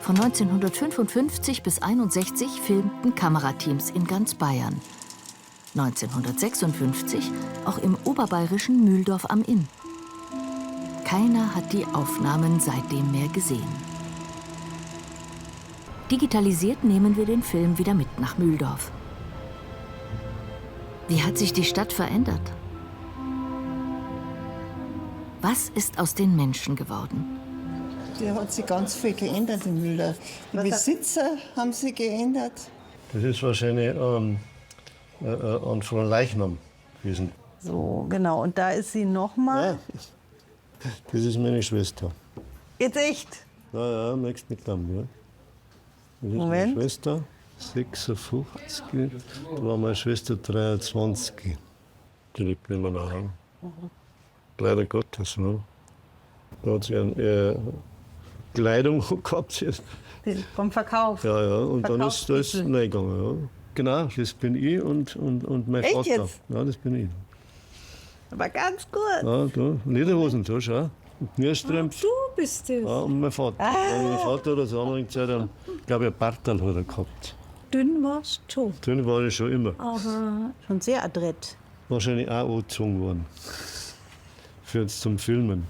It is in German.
Von 1955 bis 1961 filmten Kamerateams in ganz Bayern. 1956 auch im oberbayerischen Mühldorf am Inn. Keiner hat die Aufnahmen seitdem mehr gesehen. Digitalisiert nehmen wir den Film wieder mit nach Mühldorf. Wie hat sich die Stadt verändert? Was ist aus den Menschen geworden? Da hat sich ganz viel geändert in Mühldorf. Die Besitzer haben sich geändert. Das ist wahrscheinlich ein Fronleichnam gewesen. So, genau. Und da ist sie nochmal. Ja, das ist meine Schwester. Jetzt echt? Ja, merkst du nicht glauben, ja. Das ist Moment. meine Schwester, 56. Da war meine Schwester 23. Die lebt nicht mehr daheim. Leider Gottes. Ne? Da hat sie eine Kleidung gehabt. Vom Verkauf. Ja, und dann ist das Verkaufstitel. reingegangen. Ja. Genau, das bin ich und mein Echt Vater. jetzt? Ja, das bin ich. Aber ganz gut. Ja, da, Lederhosen, da, schau. Und Knirstrümpf. Du bist es. Ja, und mein Vater. Ja, mein Vater hat zur anderen Zeit, glaube ich, ein Bartal hat er gehabt. Dünn warst du. Dünn war ich schon immer. Aber Schon sehr adrett. Wahrscheinlich auch angezogen worden. Für jetzt zum Filmen.